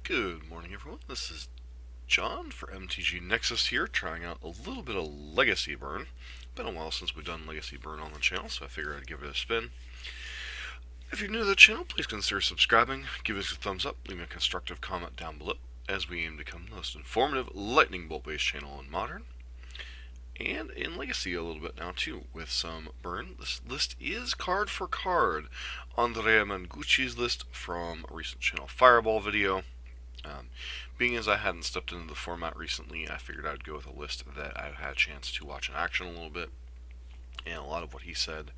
Good morning, everyone. This is John for MTG Nexus here, trying out a little bit of Legacy Burn. Been a while since we've done Legacy Burn on the channel, so I figured I'd give it a spin. If you're new to the channel, please consider subscribing, give us a thumbs up, leave me a constructive comment down below, as we aim to become the most informative lightning bolt based channel in Modern. And in Legacy a little bit now too, with some burn. This list is card for card. Andrea Mengucci's list from a recent channel Fireball video. Being as I hadn't stepped into the format recently, I figured I'd go with a list that I've had a chance to watch in action a little bit. And a lot of what he said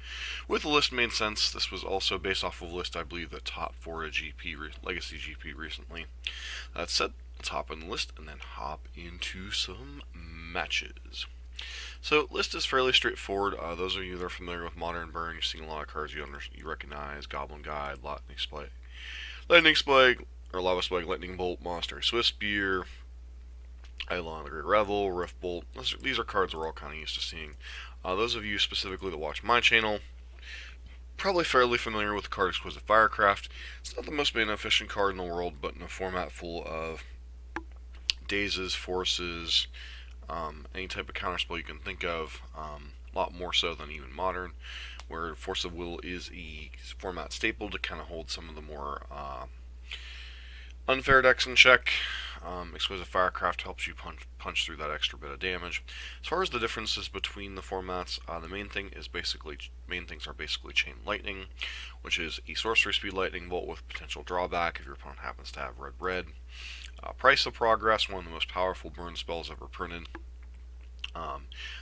with the list made sense. This was also based off of a list I believe that top for a Legacy GP recently. That said, let's hop in the list and then hop into some matches. So, list is fairly straightforward. Those of you that are familiar with Modern Burn, you've seen a lot of cards you recognize: Goblin Guide, Lightning Spike, or Lava Spike, Lightning Bolt, Monster, Swift Spear, Eidolon the Great Revel, Rift Bolt. These are cards we're all kind of used to seeing. Those of you specifically that watch my channel, probably fairly familiar with the card Exquisite Firecraft. It's not the most beneficent card in the world, but in a format full of dazes, forces, any type of counterspell you can think of, a lot more so than even Modern, where Force of Will is a format staple to kind of hold some of the more unfair decks in check. Exquisite Firecraft helps you punch through that extra bit of damage. As far as the differences between the formats, the main things are basically Chain Lightning, which is a sorcery speed lightning bolt with potential drawback if your opponent happens to have red. Price of Progress, one of the most powerful burn spells ever printed.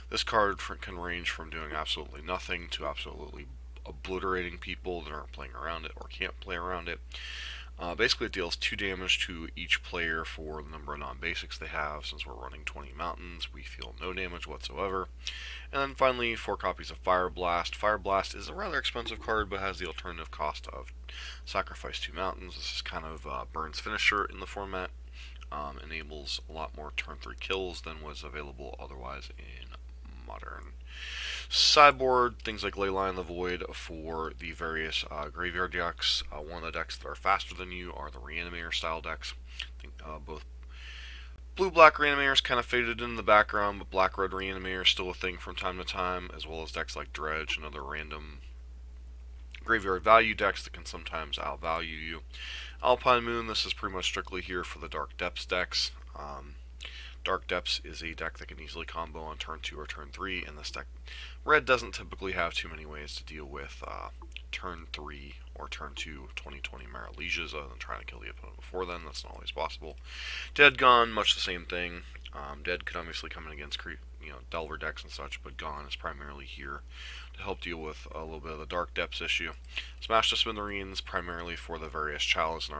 This card can range from doing absolutely nothing to absolutely obliterating people that aren't playing around it or can't play around it. Basically, it deals 2 damage to each player for the number of non-basics they have. Since we're running 20 mountains, we feel no damage whatsoever. And then finally, 4 copies of Fire Blast. Fire Blast is a rather expensive card, but has the alternative cost of sacrifice 2 mountains. This is kind of Burn's finisher in the format. Enables a lot more turn 3 kills than was available otherwise in Modern. Sideboard, things like Leyline of the Void for the various graveyard decks. One of the decks that are faster than you are the Reanimator style decks. I think both blue-black Reanimators kind of faded in the background, but black-red Reanimator is still a thing from time to time, as well as decks like Dredge and other random graveyard value decks that can sometimes outvalue you. Alpine Moon, this is pretty much strictly here for the Dark Depths decks. Dark Depths is a deck that can easily combo on turn 2 or turn 3, and this deck, red doesn't typically have too many ways to deal with turn 3 or turn 2 2020 Maralesias other than trying to kill the opponent before then. That's not always possible. Dead Gone, much the same thing. Dead could obviously come in against Delver decks and such, but Gone is primarily here to help deal with a little bit of the Dark Depths issue. Smash to Smithereens, primarily for the various Chalice and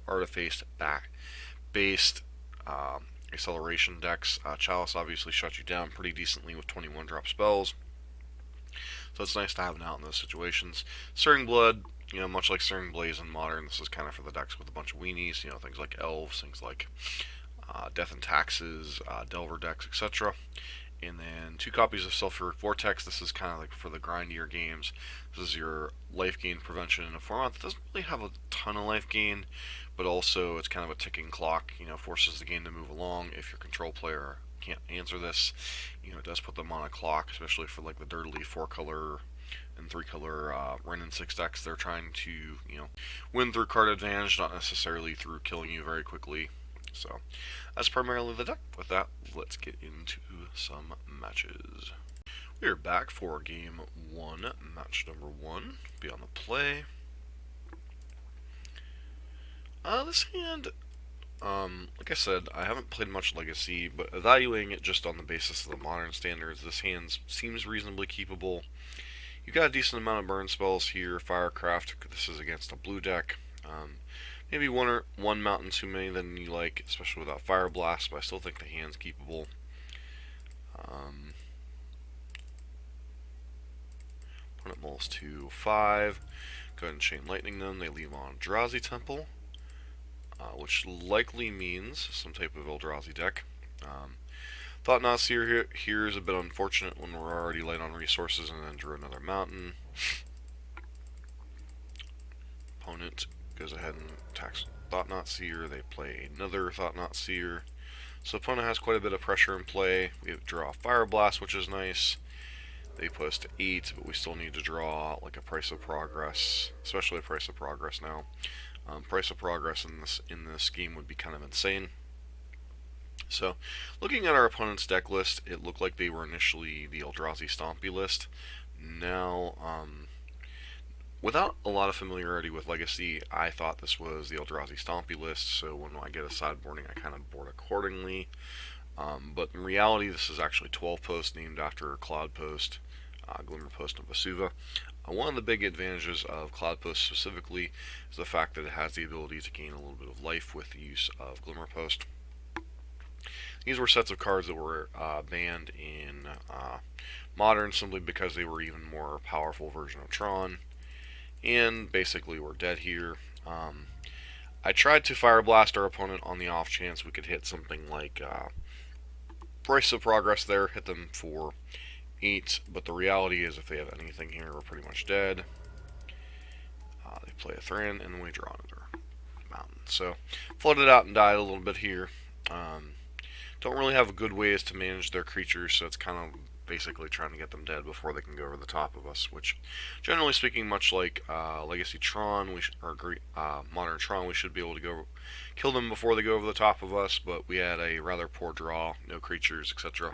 Artifact based acceleration decks. Chalice obviously shuts you down pretty decently with 21 drop spells, so it's nice to have it out in those situations. Searing Blood, much like Searing Blaze in Modern, this is kind of for the decks with a bunch of weenies, things like Elves, things like Death and Taxes, Delver decks, etc. And then 2 copies of Sulfuric Vortex. This is kind of like for the grindier games. This is your life gain prevention in a format that doesn't really have a ton of life gain, but also it's kind of a ticking clock. Forces the game to move along. If your control player can't answer this, it does put them on a clock, especially for like the dirtily 4-color and 3-color Wrenn and 6 decks. They're trying to win through card advantage, not necessarily through killing you very quickly. So that's primarily the deck. With that, let's get into some matches. We are back for game 1, match number 1. Be on the play. This hand, like I said, I haven't played much Legacy, but evaluating it just on the basis of the Modern standards, this hand seems reasonably keepable. You've got a decent amount of burn spells here. Firecraft, this is against a blue deck. Maybe one mountain too many than you like, especially without Fire Blast, but I still think the hand's keepable. Opponent mulls to 5. Go ahead and Chain Lightning them. They leave on Eldrazi Temple, which likely means some type of Eldrazi deck. Thought Nasir here is a bit unfortunate when we're already light on resources and then drew another mountain. Opponent goes ahead and attacks Thought-Knot Seer, they play another Thought-Knot Seer. So opponent has quite a bit of pressure in play. We draw Fire Blast, which is nice. They put us to 8, but we still need to draw like a Price of Progress, especially a Price of Progress now. Price of Progress in this game would be kind of insane. So, looking at our opponent's deck list, it looked like they were initially the Eldrazi Stompy list. Now, without a lot of familiarity with Legacy, I thought this was the Eldrazi Stompy list, so when I get a sideboarding, I kind of board accordingly. But in reality, this is actually 12 Post, named after Cloud Post, Glimmer Post, and Vesuva. One of the big advantages of Cloud Post specifically is the fact that it has the ability to gain a little bit of life with the use of Glimmer Post. These were sets of cards that were banned in Modern simply because they were even more powerful version of Tron, and basically we're dead here. I tried to Fire Blast our opponent on the off chance we could hit something like Price of Progress there, hit them for 8, but the reality is if they have anything here, we're pretty much dead. They play a Thran, and then we draw another mountain. So, flooded out and died a little bit here. Don't really have good ways to manage their creatures, so it's kind of basically trying to get them dead before they can go over the top of us, which, generally speaking, much like Legacy Tron, Modern Tron, we should be able to go kill them before they go over the top of us, but we had a rather poor draw, no creatures, etc.,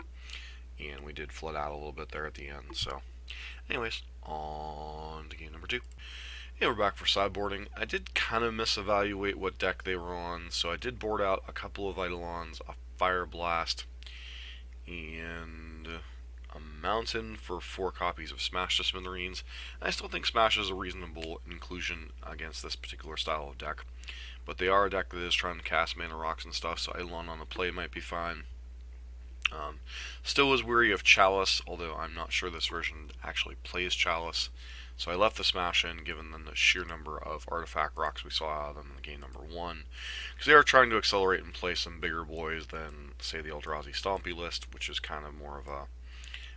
and we did flood out a little bit there at the end. So, anyways, on to game number 2. Yeah, we're back for sideboarding. I did kind of misevaluate what deck they were on, so I did board out a couple of Eidolons, a Fire Blast, and a Mountain for 4 copies of Smash to Smithereens. I still think Smash is a reasonable inclusion against this particular style of deck, but they are a deck that is trying to cast mana rocks and stuff, so Eidolon on the play might be fine. Still was weary of Chalice, although I'm not sure this version actually plays Chalice. So I left the Smash in, given them the sheer number of artifact rocks we saw out of them in game number 1. Because they are trying to accelerate and play some bigger boys than, say, the Eldrazi Stompy list, which is kind of more of a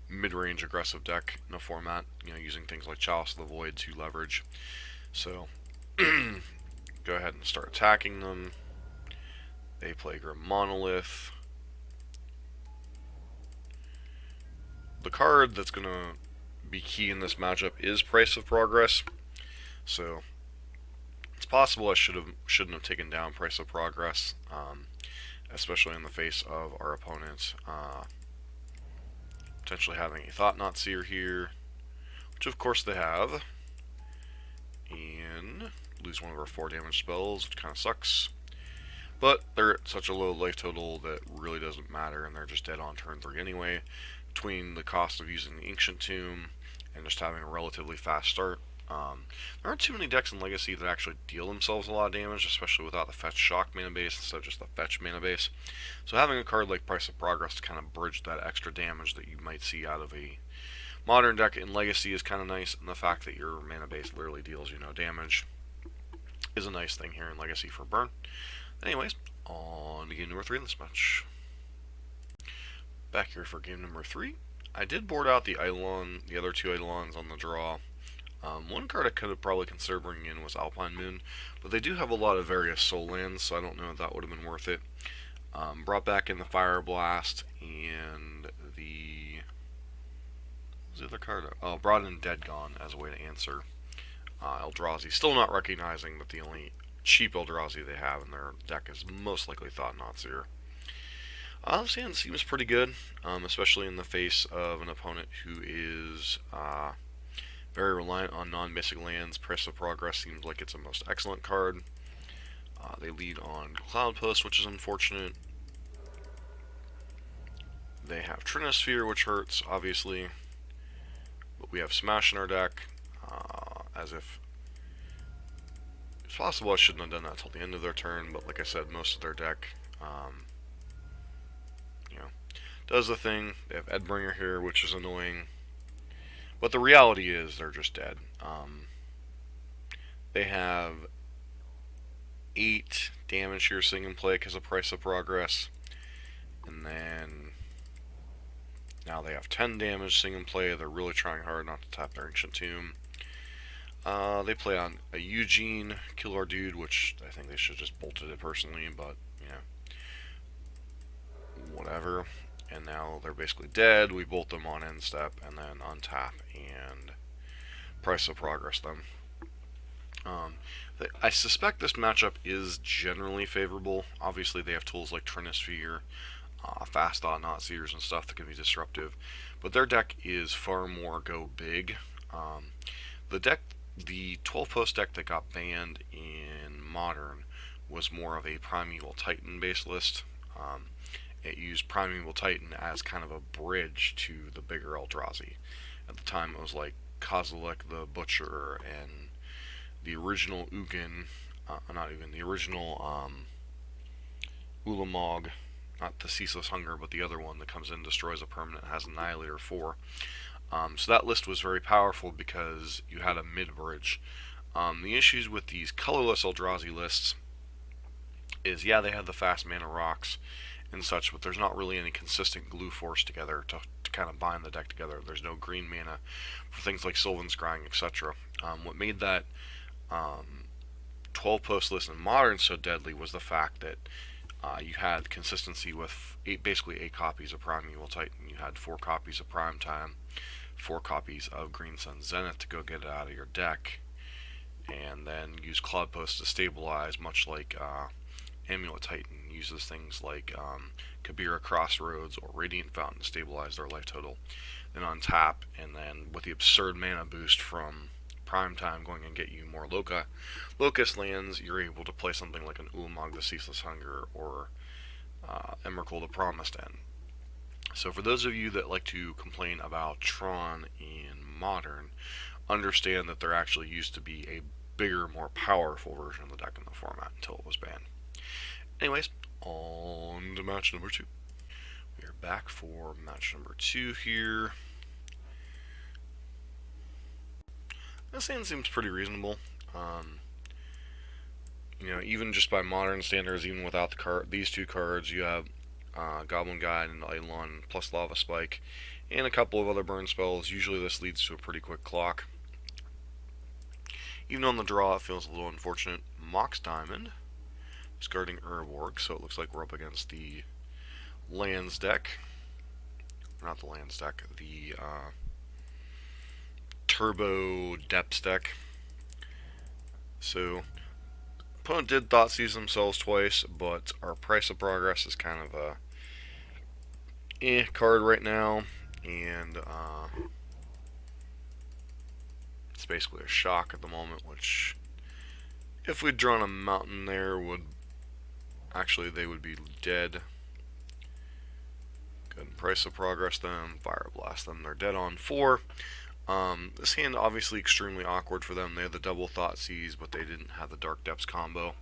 mid-range aggressive deck in a format, using things like Chalice of the Void to leverage. So, go ahead and start attacking them. They play Grim Monolith. The card that's going to be key in this matchup is Price of Progress, so it's possible I shouldn't have taken down Price of Progress, especially in the face of our opponent potentially having a Thought-Knot Seer here, which of course they have, and lose one of our 4 damage spells, which kind of sucks, but they're at such a low life total that really doesn't matter, and they're just dead on turn 3 anyway. Between the cost of using the Ancient Tomb and just having a relatively fast start, there aren't too many decks in Legacy that actually deal themselves a lot of damage, especially without the fetch shock mana base instead of just the fetch mana base. So having a card like Price of Progress to kind of bridge that extra damage that you might see out of a modern deck in Legacy is kind of nice, and the fact that your mana base literally deals you no damage is a nice thing here in Legacy for burn. Anyways, on to game number 3 in this match. Back here for game number 3. I did board out the Eidolon, the other 2 Eidolons on the draw. One card I could have probably considered bringing in was Alpine Moon, but they do have a lot of various soul lands, so I don't know if that would have been worth it. Brought back in the Fire Blast and the... What was the other card? Oh, brought in Dead Gone as a way to answer Eldrazi. Still not recognizing that the only cheap Eldrazi they have in their deck is most likely Thought-Knot Seer. This hand seems pretty good, especially in the face of an opponent who is very reliant on non-basic lands. Price of Progress seems like it's a most excellent card. They lead on Cloud Post, which is unfortunate. They have Trinisphere, which hurts, obviously. But we have Smash in our deck, as if... It's possible I shouldn't have done that until the end of their turn, but like I said, most of their deck... does the thing. They have Edbringer here, which is annoying. But the reality is they're just dead. They have 8 damage here sing and play because of Price of Progress. And then now they have 10 damage sing and play. They're really trying hard not to tap their Ancient Tomb. They play on a Eugene, kill our dude, which I think they should have just bolted it personally, but, whatever. And now they're basically dead. We bolt them on end step and then untap and price of progress them. I suspect this matchup is generally favorable. Obviously, they have tools like Trinisphere, fast thought not seers and stuff that can be disruptive, but their deck is far more go big. The deck, the 12 post deck that got banned in Modern, was more of a Primeval Titan based list. It used Primeval Titan as kind of a bridge to the bigger Eldrazi. At the time, it was like Kozilek the Butcher and the original Ugin, not Ugin, the original Ulamog, not the Ceaseless Hunger, but the other one that comes in, destroys a permanent, has Annihilator 4. So that list was very powerful because you had a mid-bridge. The issues with these colorless Eldrazi lists is, yeah, they have the fast mana rocks and such, but there's not really any consistent glue force together to kind of bind the deck together. There's no green mana for things like Sylvan Scrying, etc. What made that 12 post list in Modern so deadly was the fact that you had consistency with basically 8 copies of Primeval Titan. You had 4 copies of Prime Time, 4 copies of Green Sun Zenith to go get it out of your deck, and then use Cloud Post to stabilize, much like Amulet Titan uses things like Kabira Crossroads or Radiant Fountain to stabilize their life total. Then on tap, and then with the absurd mana boost from Prime Time going and get you more Locust lands, you're able to play something like an Ulamog the Ceaseless Hunger or Emrakul the Promised End. So for those of you that like to complain about Tron in Modern, understand that there actually used to be a bigger, more powerful version of the deck in the format until it was banned. Anyways, on to match number 2. We are back for match number 2 here. This hand seems pretty reasonable. Even just by Modern standards, even without these 2 cards, you have Goblin Guide and Eidolon plus Lava Spike, and a couple of other burn spells. Usually this leads to a pretty quick clock. Even on the draw, it feels a little unfortunate. Mox Diamond, discarding Urborg, so it looks like we're up against the lands deck. Not the lands deck, the Turbo Depths deck. So, opponent did Thoughtseize themselves twice, but our price of progress is kind of a card right now, and it's basically a shock at the moment, which, if we'd drawn a mountain there, actually they would be dead. Go ahead and price of progress them, Fire Blast them, they're dead on 4. This hand obviously extremely awkward for them. They had the double Thoughtseize, but they didn't have the Dark Depths combo.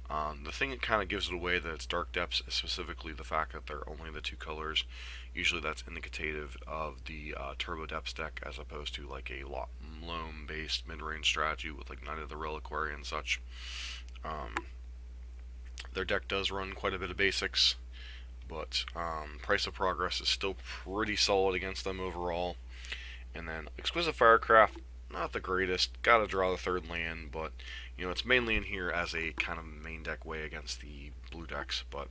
The thing that kind of gives it away that it's Dark Depths is specifically the fact that they're only the 2 colors. Usually that's indicative of the Turbo Depths deck, as opposed to like a Loam-based mid-range strategy with like Knight of the Reliquary and such. Their deck does run quite a bit of basics, but price of progress is still pretty solid against them overall. And then Exquisite Firecraft, not the greatest. Gotta draw the 3rd land, but it's mainly in here as a kind of main deck way against the blue decks, but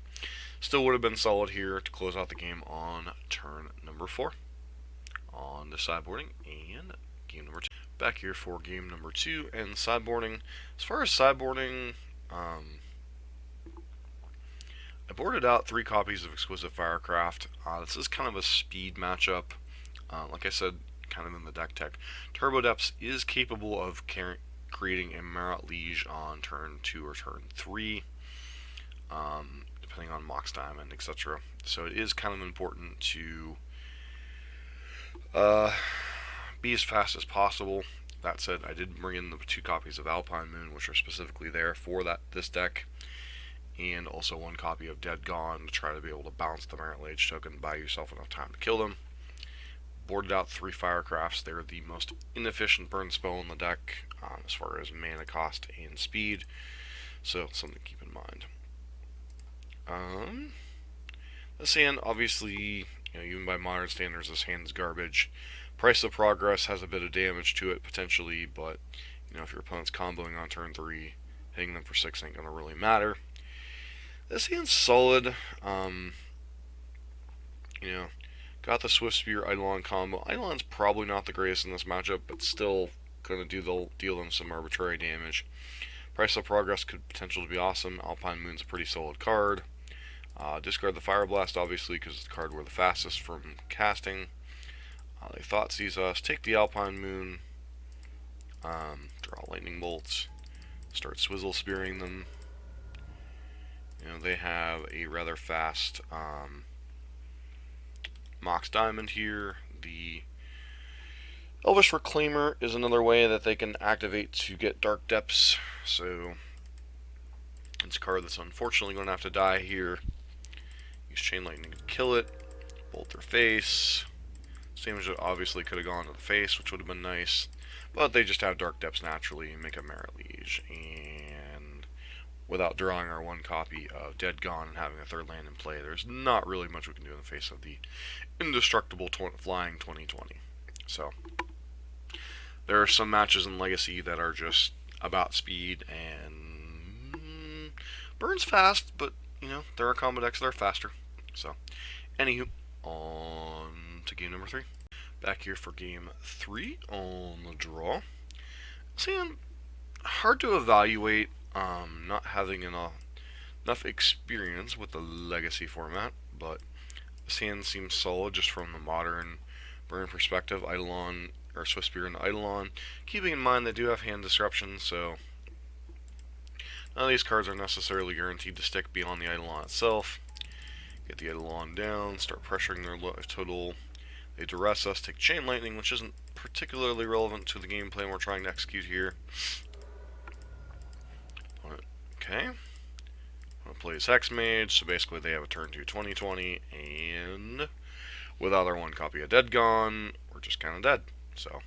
still would have been solid here to close out the game on turn number 4. On to sideboarding and game number 2. Back here for game number 2 and sideboarding. As far as sideboarding, I boarded out 3 copies of Exquisite Firecraft. This is kind of a speed matchup. Like I said, kind of in the deck tech. Turbo Depths is capable of creating a Marat Liege on turn 2 or turn 3, depending on Mox Diamond, etc. So it is kind of important to be as fast as possible. That said, I did bring in the 2 copies of Alpine Moon, which are specifically there for this deck, and also 1 copy of Dead Gone to try to be able to bounce the Marat Liege token, buy yourself enough time to kill them. Boarded out 3 Firecrafts. They're the most inefficient burn spell in the deck as far as mana cost and speed, so something to keep in mind. This hand, obviously, even by modern standards, this hand is garbage, Price of Progress has a bit of damage to it potentially, but if your opponent's comboing on turn 3, hitting them for 6 ain't gonna really matter. This hand's solid. You know, got the Swift Spear Eidolon combo. Eidolon's probably not the greatest in this matchup, but still gonna deal them some arbitrary damage. Price of Progress could potentially be awesome. Alpine Moon's a pretty solid card. Discard the Fire Blast, obviously, because it's the card we're the fastest from casting. They Thought Seize us. Take the Alpine Moon. Draw Lightning Bolts. Start Swizzle Spearing them. They have a rather fast Mox Diamond here. The Elvish Reclaimer is another way that they can activate to get Dark Depths. So it's a card that's unfortunately going to have to die here. Use Chain Lightning to kill it. Bolt their face. Damage that obviously could have gone to the face, which would have been nice. But they just have Dark Depths naturally and make a Merit Liege. And without drawing our 1 copy of Dead Gone and having a 3rd land in play, there's not really much we can do in the face of the indestructible flying 2020. So there are some matches in Legacy that are just about speed and burns fast, but there are combo decks that are faster. So anywho, on to game number 3. Back here for game 3 on the draw. Seeing hard to evaluate, not having enough experience with the Legacy format, but this hand seems solid just from the modern burn perspective. Eidolon, or Swift Spear and Eidolon, keeping in mind they do have hand disruption, so none of these cards are necessarily guaranteed to stick beyond the Eidolon itself. Get the Eidolon down, start pressuring their life total. They duress us, take Chain Lightning, which isn't particularly relevant to the gameplay we're trying to execute here. Okay. Plays Hex Mage, so basically they have a turn 2 2020, and without their 1 copy of Dead Gone, we're just kind of dead. So,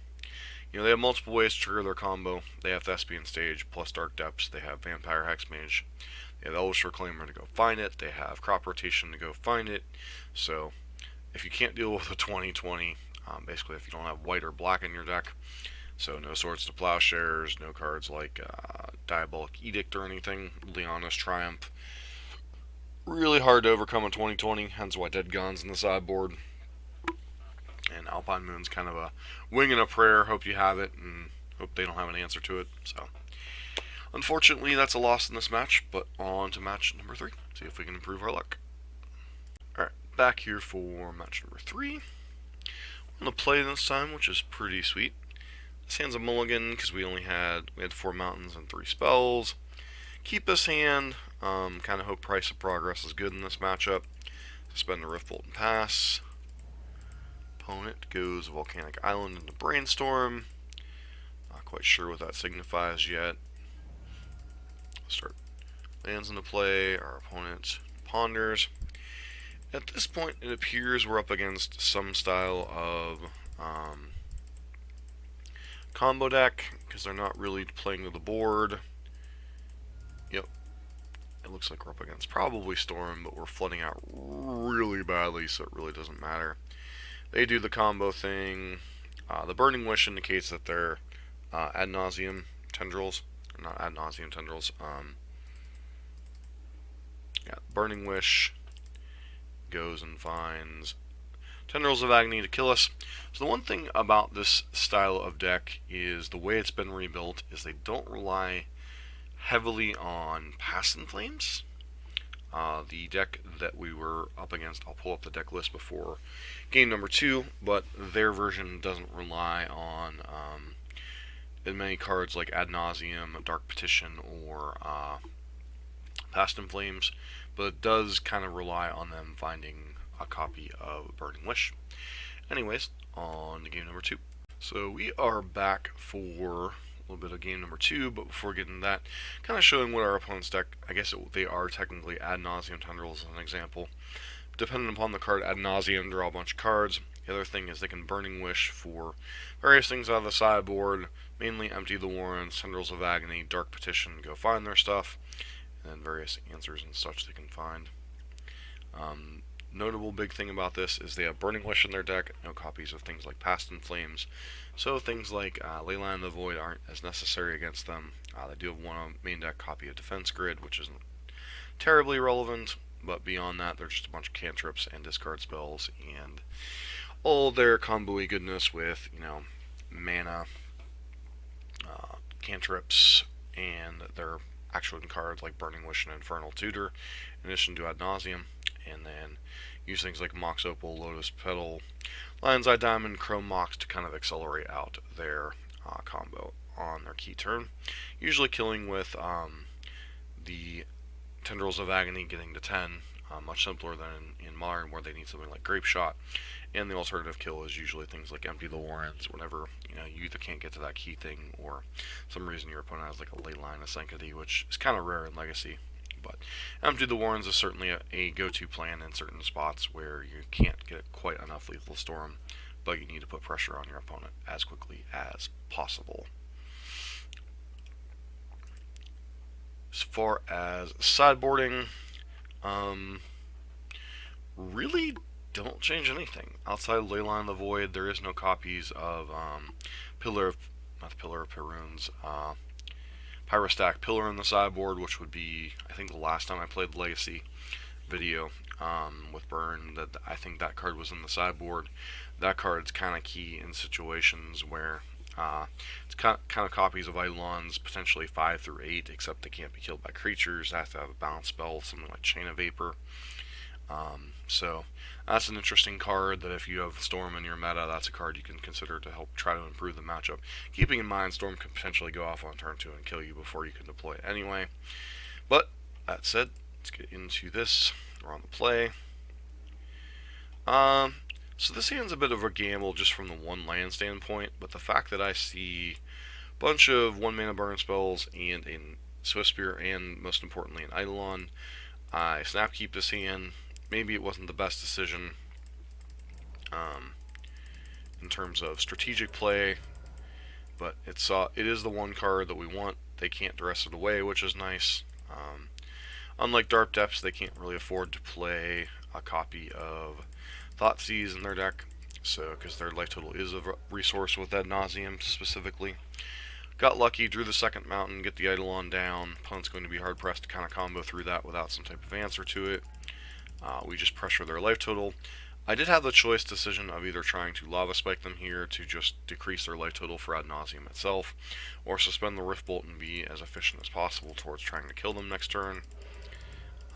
they have multiple ways to trigger their combo. They have Thespian Stage plus Dark Depths. They have Vampire Hex Mage. They have Elvish Reclaimer to go find it. They have Crop Rotation to go find it. So, if you can't deal with a 2020, basically if you don't have white or black in your deck, so no Swords to Plowshares, no cards like Diabolic Edict or anything, Leona's Triumph, really hard to overcome a 2020, hence why Dead Gone's in the sideboard. And Alpine Moon's kind of a wing and a prayer, hope you have it, and hope they don't have an answer to it. So, unfortunately, that's a loss in this match, but on to match number 3. See if we can improve our luck. Alright, back here for match number 3. I'm going to play this time, which is pretty sweet. This hand's a mulligan, because we had 4 mountains and 3 spells. Keep this hand, kind of hope Price of Progress is good in this matchup. Suspend the Rift Bolt and pass. Opponent goes Volcanic Island into Brainstorm. Not quite sure what that signifies yet. Start lands into play. Our opponent ponders. At this point, it appears we're up against some style of combo deck, because they're not really playing to the board. Yep. It looks like we're up against probably Storm, but we're flooding out really badly, so it really doesn't matter. They do the combo thing. The Burning Wish indicates that they're Ad Nausem Tendrils. Or not Ad Nausem Tendrils. Yeah, Burning Wish goes and finds Tendrils of Agony to kill us. So the one thing about this style of deck is the way it's been rebuilt is they don't rely heavily on Past in Flames. The deck that we were up against, I'll pull up the deck list before game number 2, but their version doesn't rely on as many cards like Ad Nauseam, Dark Petition, or Past in Flames, but it does kind of rely on them finding a copy of Burning Wish. Anyways, on to game number 2. So we are back for a little bit of game number 2, but before getting to that, kind of showing what our opponent's deck, I guess they are technically Ad Nauseam Tendrils as an example. Depending upon the card Ad Nauseam, draw a bunch of cards. The other thing is they can Burning Wish for various things out of the sideboard, mainly Empty the Warrens, Tendrils of Agony, Dark Petition, go find their stuff, and then various answers and such they can find. notable big thing about this is they have Burning Wish in their deck, no copies of things like Past in Flames, so things like Leyline of the Void aren't as necessary against them. They do have one main deck copy of Defense Grid, which isn't terribly relevant, but beyond that, they're just a bunch of cantrips and discard spells, and all their combo-y goodness with, mana, cantrips, and their action cards like Burning Wish and Infernal Tutor, in addition to Ad Nauseam, and then use things like Mox Opal, Lotus Petal, Lion's Eye Diamond, Chrome Mox to kind of accelerate out their combo on their key turn. Usually killing with the Tendrils of Agony getting to 10, much simpler than in Modern where they need something like Grape Shot. And the alternative kill is usually things like Empty the Warrens, whenever you either can't get to that key thing or some reason your opponent has like a late line of Sanctity, which is kind of rare in Legacy. But Empty the Warrens is certainly a go-to plan in certain spots where you can't get quite enough Lethal Storm, but you need to put pressure on your opponent as quickly as possible. As far as sideboarding, really don't change anything. Outside of Leyline of the Void, there is no copies of Perun's Pyrostack Pillar in the sideboard, which would be, I think, the last time I played the Legacy video with Burn, that I think that card was in the sideboard. That card's kind of key in situations where it's kind of copies of Eidolons, potentially 5 through 8, except they can't be killed by creatures. They have to have a bounce spell, something like Chain of Vapor. So that's an interesting card that if you have Storm in your meta, that's a card you can consider to help try to improve the matchup. Keeping in mind, Storm can potentially go off on turn 2 and kill you before you can deploy it anyway. But that said, let's get into this. We're on the play. So this hand's a bit of a gamble just from the one land standpoint, but the fact that I see a bunch of 1-mana burn spells and a Swift Spear and, most importantly, an Eidolon, I snapkeep this hand. Maybe it wasn't the best decision in terms of strategic play, but it is the one card that we want. They can't dress it away, which is nice. Unlike Dark Depths, they can't really afford to play a copy of Thoughtseize in their deck, so because their life total is a resource with Ad Nauseam specifically. Got lucky, drew the second mountain, get the Eidolon down. Opponent's going to be hard pressed to kind of combo through that without some type of answer to it. We just pressure their life total. I did have the choice decision of either trying to Lava Spike them here to just decrease their life total for Ad Nauseam itself, or suspend the Rift Bolt and be as efficient as possible towards trying to kill them next turn.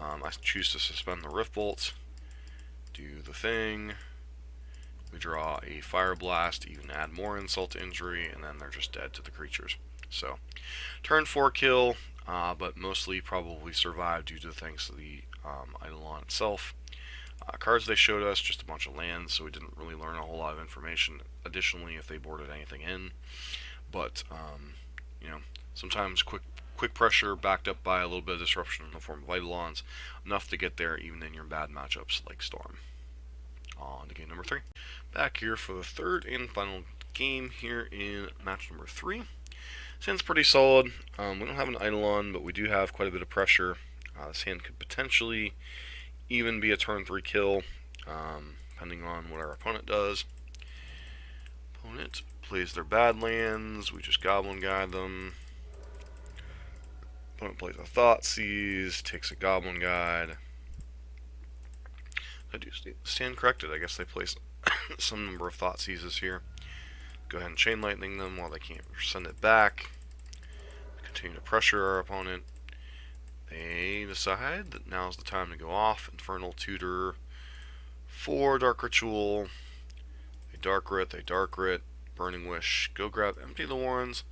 I choose to suspend the Rift Bolt, do the thing. We draw a Fire Blast, even add more insult to injury, and then they're just dead to the creatures. So, turn 4 kill, but mostly probably survive due to thanks to the Eidolon itself. Cards they showed us, just a bunch of lands, so we didn't really learn a whole lot of information additionally if they boarded anything in. But, sometimes quick pressure backed up by a little bit of disruption in the form of Eidolons, enough to get there even in your bad matchups like Storm. On to game number 3. Back here for the third and final game here in match number 3. This hand's pretty solid. We don't have an Eidolon, but we do have quite a bit of pressure. This hand could potentially even be a turn 3 kill, depending on what our opponent does. Opponent plays their bad lands, we just Goblin Guide them. Opponent plays a Thoughtseize, takes a Goblin Guide. I do stand corrected, I guess they place some number of Thoughtseizes here. Go ahead and Chain Lightning them while they can't send it back. Continue to pressure our opponent. They decide that now's the time to go off. Infernal Tutor for Dark Ritual. They Dark Writ, Burning Wish. Go grab Empty the Warrens.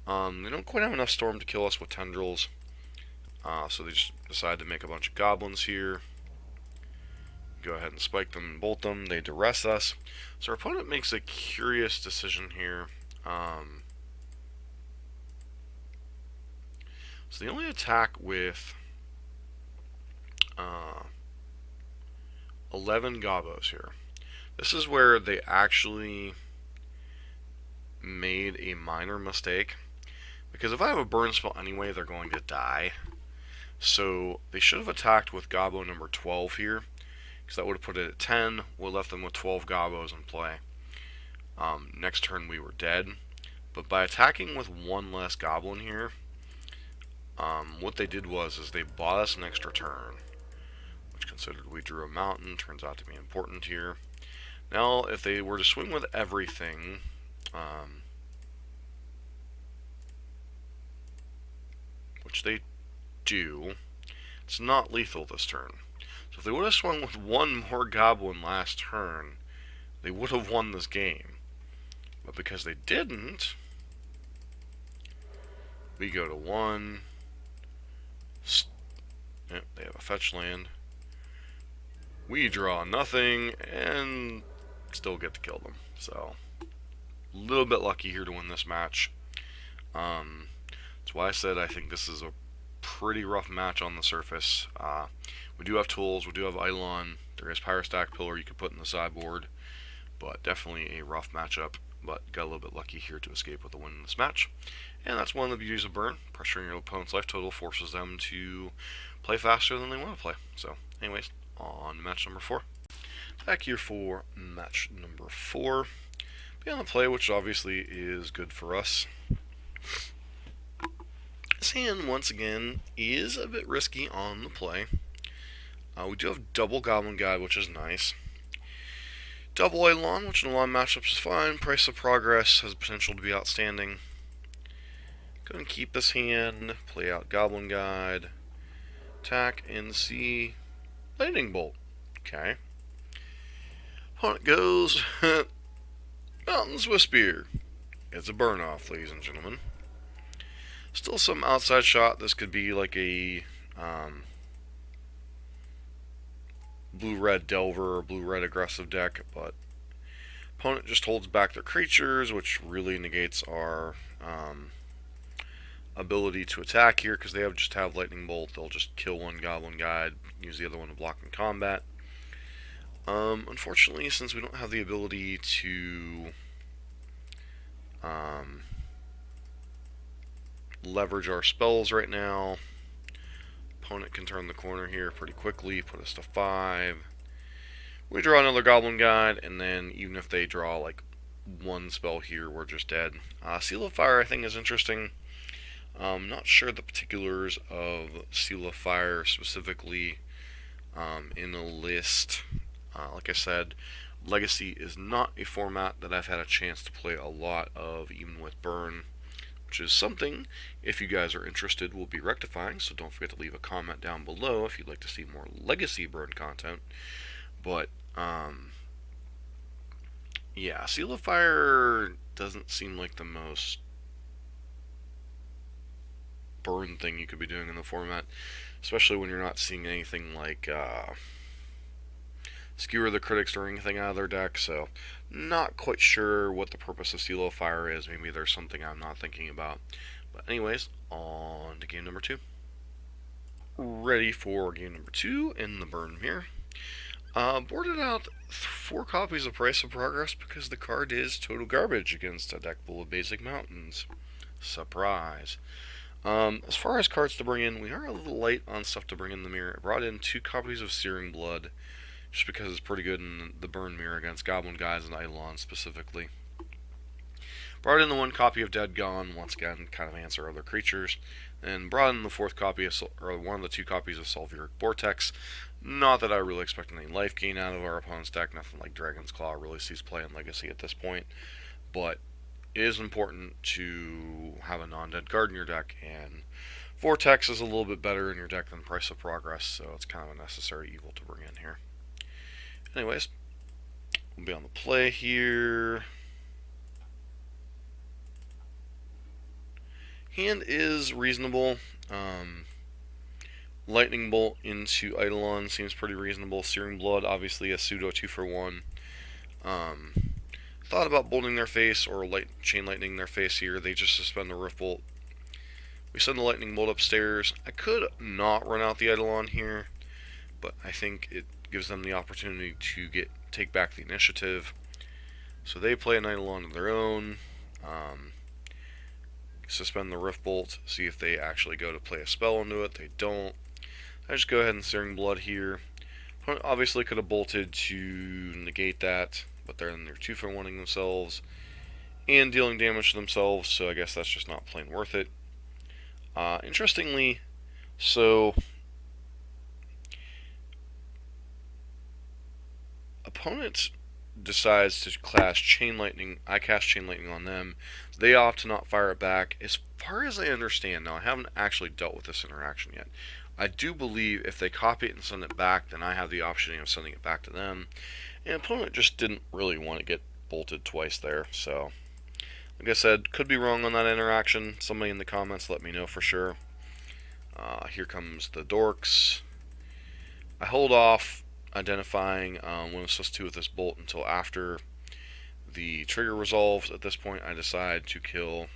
They don't quite have enough Storm to kill us with Tendrils, so they just decide to make a bunch of Goblins here. Go ahead and spike them and bolt them. They duress us. So our opponent makes a curious decision here. So they only attack with 11 Gobos here. This is where they actually made a minor mistake. Because if I have a burn spell anyway, they're going to die. So they should have attacked with Gobbo number 12 here. because that would have put it at 10. We left them with 12 gobos in play. Next turn we were dead, but by attacking with one less goblin here, what they did is they bought us an extra turn, which considered we drew a mountain, turns out to be important here. Now, if they were to swing with everything, which they do, it's not lethal this turn. So if they would have swung with one more goblin last turn, they would have won this game. But because they didn't, we go to 1. Yep, they have a fetch land. We draw nothing and still get to kill them. So, a little bit lucky here to win this match. That's why I said I think this is a pretty rough match on the surface. We do have tools, we do have Eidolon, there is Pyrostack Pillar you could put in the sideboard, but definitely a rough matchup, but got a little bit lucky here to escape with a win in this match. And that's one of the beauties of Burn. Pressuring your opponent's life total forces them to play faster than they want to play. So, anyways, on to match number 4. Back here for match number 4. Beyond the play, which obviously is good for us. This hand, once again, is a bit risky on the play. We do have double Goblin Guide, which is nice. Double Eidolon, which in a lot of matchups is fine. Price of Progress has potential to be outstanding. Go and keep this hand, play out Goblin Guide, attack, and see Lightning Bolt. Okay. Opponent goes Mountain Swiftspear. It's a burn off, ladies and gentlemen. Still some outside shot. This could be like a blue-red Delver or blue-red aggressive deck, but opponent just holds back their creatures, which really negates our ability to attack here, because they just have Lightning Bolt. They'll just kill one Goblin Guide, use the other one to block in combat. Unfortunately, since we don't have the ability to leverage our spells right now, opponent can turn the corner here pretty quickly, put us to 5. We draw another Goblin Guide, and then even if they draw like one spell here, we're just dead. Seal of Fire, I think, is interesting. Not sure the particulars of Seal of Fire specifically in a list. Like I said, Legacy is not a format that I've had a chance to play a lot of, even with Burn, which is something, if you guys are interested, we'll be rectifying, so don't forget to leave a comment down below if you'd like to see more Legacy Burn content. But, yeah, Seal of Fire doesn't seem like the most Burn thing you could be doing in the format, especially when you're not seeing anything like Skewer the Critics or anything out of their deck. So not quite sure what the purpose of Seal of Fire is. Maybe there's something I'm not thinking about. But anyways, on to game number 2. Ready for game number 2 in the Burn Mirror. Boarded out 4 copies of Price of Progress because the card is total garbage against a deck full of basic mountains. Surprise. As far as cards to bring in, we are a little light on stuff to bring in the mirror. I brought in 2 copies of Searing Blood, just because it's pretty good in the Burn Mirror against Goblin Guides and Eidolon specifically. Brought in the 1 copy of Dead Gone, once again, kind of answer other creatures. And brought in the 4th copy, or one of the 2 copies of Sulfuric Vortex. Not that I really expect any life gain out of our opponent's deck, nothing like Dragon's Claw really sees play in Legacy at this point. But it is important to have a non-dead card in your deck, and Vortex is a little bit better in your deck than Price of Progress, so it's kind of a necessary evil to bring in here. Anyways, we'll be on the play here. Hand is reasonable. Lightning Bolt into Eidolon seems pretty reasonable. Searing Blood, obviously a pseudo 2-for-1. Thought about bolting their face or chain lightning their face here. They just suspend the Rift Bolt. We send the Lightning Bolt upstairs. I could not run out the Eidolon here, but I think it gives them the opportunity to take back the initiative. So they play an Eidolon of their own. Suspend the Rift Bolt, see if they actually go to play a spell into it. They don't. I just go ahead and Searing Blood here. Opponent obviously could have bolted to negate that, but they're 2-for-1ing themselves and dealing damage to themselves, so I guess that's just not plain worth it. Interestingly, so opponent decides to cast Chain Lightning. I cast Chain Lightning on them. They opt to not fire it back. As far as I understand, now I haven't actually dealt with this interaction yet. I do believe if they copy it and send it back, then I have the option of sending it back to them. And opponent just didn't really want to get bolted twice there, so like I said, could be wrong on that interaction. Somebody in the comments let me know for sure. Here comes the dorks. I hold off identifying when I'm supposed to with this bolt until after the trigger resolves. At this point, I decide to kill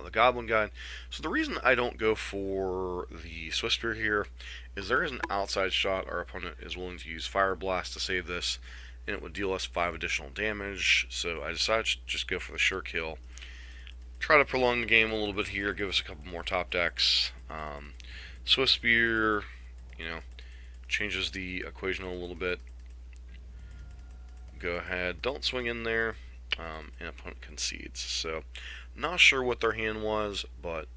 the Goblin Guy. So the reason I don't go for the Swift Spear here is there is an outside shot our opponent is willing to use Fire Blast to save this, and it would deal us 5 additional damage. So I decided to just go for the sure kill. Try to prolong the game a little bit here, give us a couple more top decks. Swift Spear, changes the equation a little bit. Go ahead, don't swing in there, and opponent concedes. So, not sure what their hand was, but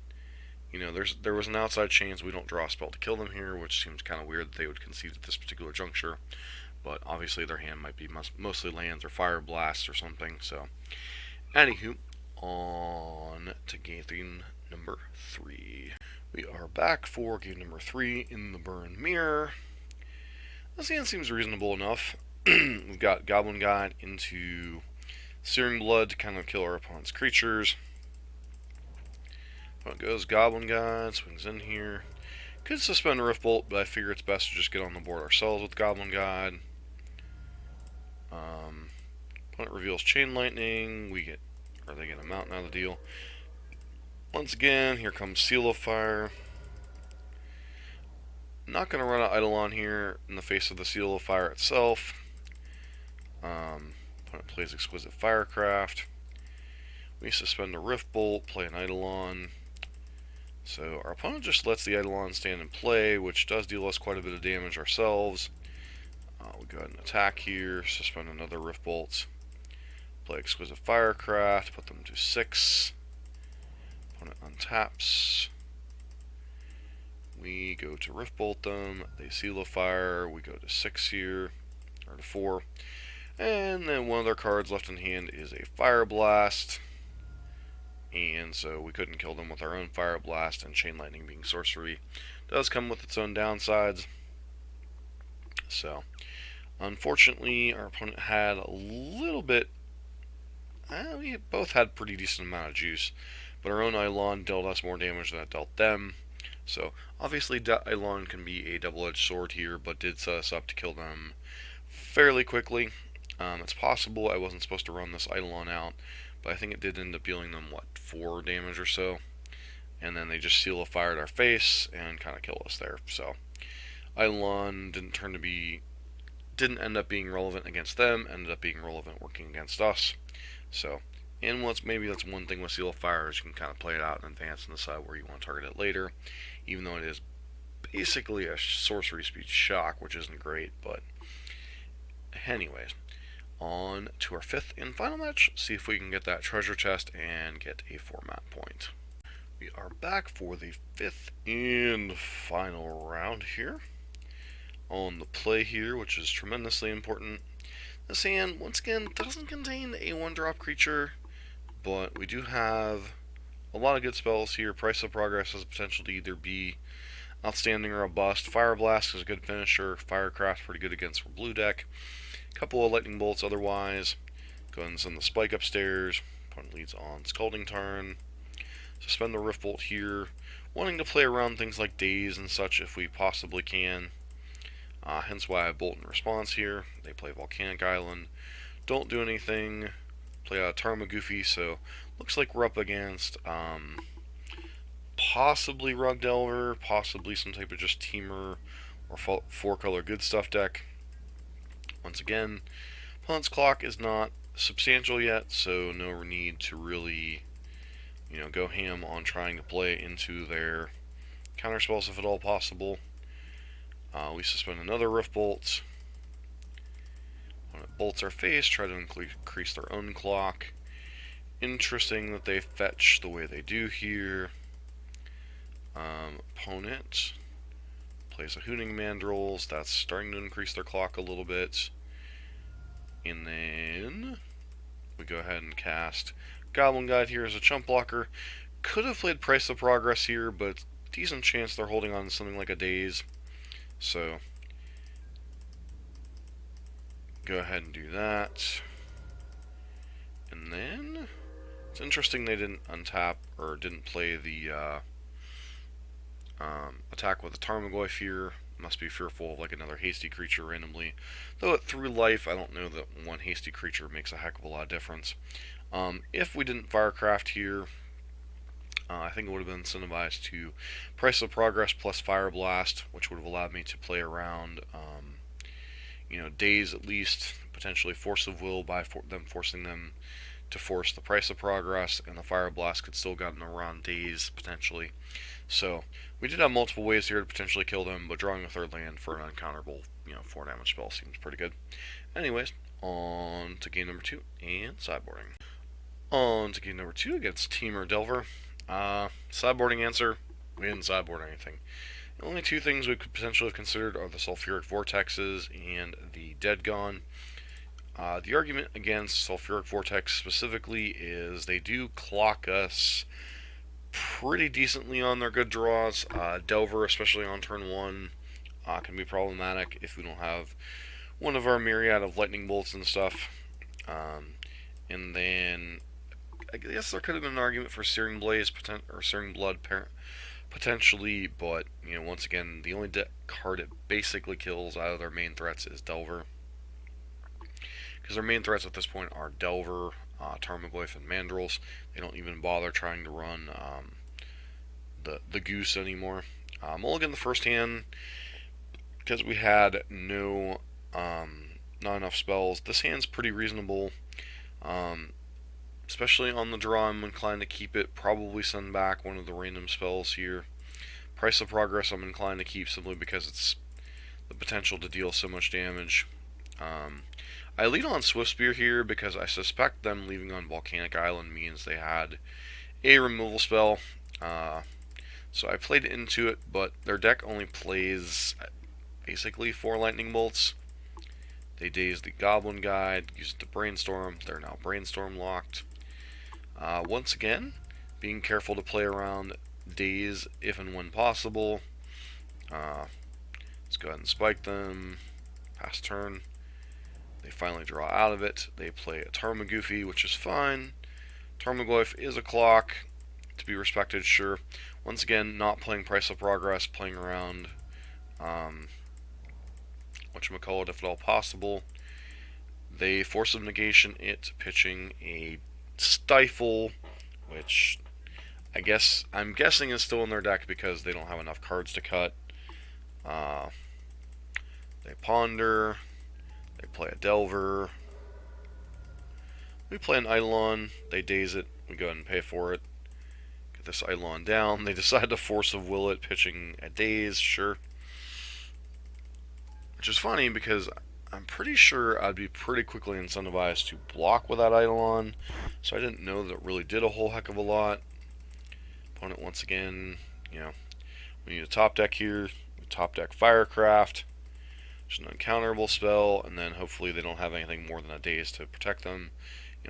there was an outside chance we don't draw a spell to kill them here, which seems kind of weird that they would concede at this particular juncture. But obviously their hand might be mostly lands or fire blasts or something. So, anywho, on to game number 3. We are back for game number 3 in the Burn Mirror. This hand seems reasonable enough. We've got Goblin Guide into Searing Blood to kind of kill our opponent's creatures. Opponent goes Goblin Guide, swings in here. Could suspend a Rift Bolt, but I figure it's best to just get on the board ourselves with Goblin Guide. Opponent reveals Chain Lightning. They get a Mountain out of the deal. Once again, here comes Seal of Fire. Not going to run an Eidolon here in the face of the Seal of Fire itself. Opponent plays Exquisite Firecraft. We suspend a Rift Bolt, play an Eidolon. So our opponent just lets the Eidolon stand in play, which does deal us quite a bit of damage ourselves. We'll go ahead and attack here, suspend another Rift Bolt. Play Exquisite Firecraft, put them to 6. Opponent untaps. We go to Rift Bolt them, they Seal of Fire, we go to 6 here, or to 4. And then one of their cards left in hand is a Fire Blast. And so we couldn't kill them with our own Fire Blast, and Chain Lightning being sorcery does come with its own downsides. So, unfortunately, our opponent had a little bit. We both had pretty decent amount of juice, but our own Eidolon dealt us more damage than it dealt them. So, obviously, Eidolon can be a double-edged sword here, but did set us up to kill them fairly quickly. It's possible I wasn't supposed to run this Eidolon out, but I think it did end up dealing them, 4 damage or so. And then they just Seal of Fire at our face and kind of kill us there. So, Eidolon didn't end up being relevant against them, ended up being relevant working against us. So, and maybe that's one thing with Seal of Fire is you can kind of play it out in advance and decide where you want to target it later, even though it is basically a sorcery speed shock, which isn't great, but anyways, on to our 5th and final match, see if we can get that treasure chest and get a format point. We are back for the 5th and final round here. On the play here, which is tremendously important. This hand, once again, doesn't contain a 1-drop creature, but we do have a lot of good spells here. Price of Progress has the potential to either be outstanding or a bust. Fire Blast is a good finisher. Firecraft pretty good against for blue deck. A couple of Lightning Bolts otherwise. Go ahead and send the Spike upstairs. Opponent leads on Scalding Tarn. Suspend the Rift Bolt here. Wanting to play around things like Daze and such if we possibly can. Hence why I have Bolt in response here. They play Volcanic Island. Don't do anything. Play a Tarma Goofy, so looks like we're up against possibly Rug Delver, possibly some type of just Temur or 4-color good stuff deck. Once again, opponent's clock is not substantial yet, so no need to really, go ham on trying to play into their counterspells if at all possible. We suspend another Rift Bolt. When it bolts our face, try to increase their own clock. Interesting that they fetch the way they do here. Opponent plays a Hooning Mandrills. That's starting to increase their clock a little bit. And then we go ahead and cast Goblin Guide here as a chump blocker. Could have played Price of Progress here, but decent chance they're holding on to something like a Daze. So go ahead and do that. And then it's interesting they didn't untap or didn't play the attack with the Tarmogoyf here. Must be fearful of like another hasty creature randomly. Though at 3 life, I don't know that one hasty creature makes a heck of a lot of difference. If we didn't Firecraft here, I think it would have been incentivized to Price of Progress plus Fire Blast, which would have allowed me to play around, Daze at least, potentially Force of Will by them forcing them to force the Price of Progress, and the Fire Blast could still gotten around Daze potentially. So we did have multiple ways here to potentially kill them, but drawing a 3rd land for an uncounterable, 4 damage spell seems pretty good. Anyways, on to game number 2 and sideboarding. On to game number 2 against Temur Delver. Sideboarding answer, we didn't sideboard anything. The only 2 things we could potentially have considered are the Sulfuric Vortexes and the Dead Gone. The argument against Sulfuric Vortex specifically is they do clock us pretty decently on their good draws. Delver, especially on turn 1, can be problematic if we don't have one of our myriad of lightning bolts and stuff. And then I guess there could have been an argument for Searing Blaze or Searing Blood potentially, but once again, the only card it basically kills out of their main threats is Delver, because their main threats at this point are Delver, Tarmogoyf, and Mandrills. They don't even bother trying to run the Goose anymore. Mulligan the first hand because we had not enough spells. This hand's pretty reasonable. Especially on the draw, I'm inclined to keep it. Probably send back one of the random spells here. Price of Progress I'm inclined to keep simply because it's the potential to deal so much damage. I lead on Swift Spear here because I suspect them leaving on Volcanic Island means they had a removal spell. So I played into it, but their deck only plays basically 4 lightning bolts. They daze the Goblin Guide, use it to Brainstorm. They're now Brainstorm locked. Once again, being careful to play around Daze if and when possible. Let's go ahead and spike them. Pass turn. They finally draw out of it. They play a Tarmogoyf, which is fine. Tarmogoyf is a clock, to be respected, sure. Once again, not playing Price of Progress, playing around whatchamacallit if at all possible. They Force of Negation it, pitching a Stifle, which I'm guessing is still in their deck because they don't have enough cards to cut. They Ponder. They play a Delver. We play an Eidolon. They daze it. We go ahead and pay for it. Get this Eidolon down. They decide to Force of Will it, pitching a Daze, sure. Which is funny because I'm pretty sure I'd be pretty quickly incentivized to block with that Eidolon. So I didn't know that it really did a whole heck of a lot. Opponent, once again, we need a top deck here. We top deck Firecraft. There's an uncounterable spell, and then hopefully they don't have anything more than a Daze to protect them.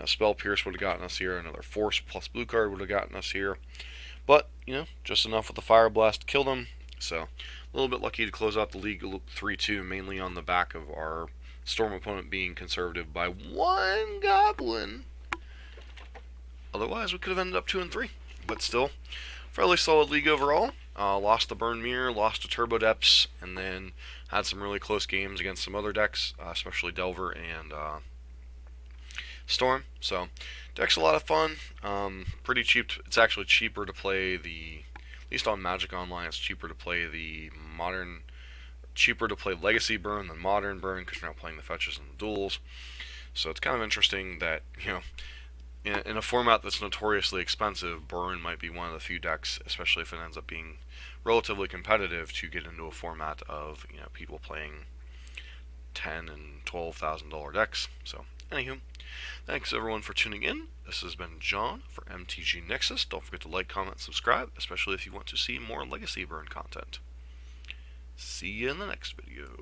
Spell Pierce would have gotten us here. Another Force plus blue card would have gotten us here. But, just enough with the Fire Blast to kill them. So, a little bit lucky to close out the league 3-2, mainly on the back of our Storm opponent being conservative by 1 Goblin. Otherwise, we could have ended up 2-3. But still, fairly solid league overall. Lost the Burn Mirror, lost to Turbo Depths, and then had some really close games against some other decks, especially Delver and Storm. So, deck's a lot of fun. Pretty cheap. It's actually cheaper to play at least on Magic Online, it's cheaper to play cheaper to play Legacy Burn than Modern Burn because you're not playing the fetches and the duels. So it's kind of interesting that, in a format that's notoriously expensive, Burn might be one of the few decks, especially if it ends up being relatively competitive to get into a format of people playing $10,000 and $12,000 decks. So, anywho, thanks everyone for tuning in. This has been John for MTG Nexus. Don't forget to like, comment, subscribe, especially if you want to see more Legacy Burn content. See you in the next video.